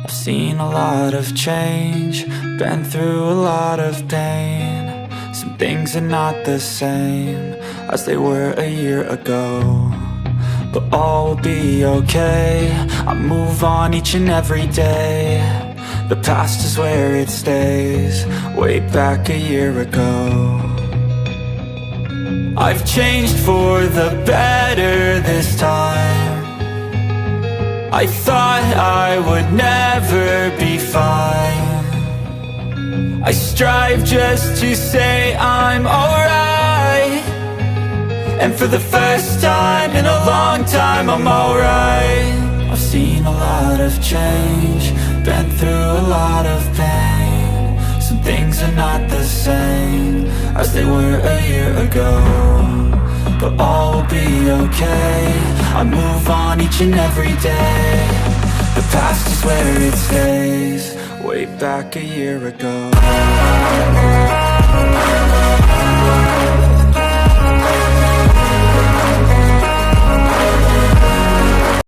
I've seen a lot of change, been through a lot of pain. Some things are not the same as they were a year ago, but all will be okay. I move on each and every day. The past is where it stays, way back a year ago. I've changed for the better this time. I thought I would never be fine. I strive just to say I'm alright, and for the first time in a long time I'm alright. I've seen a lot of change, been through a lot of pain. Some things are not the same as they were a year ago, but all will be okay. I move on each and every day. The past is where it stays, way back a year ago.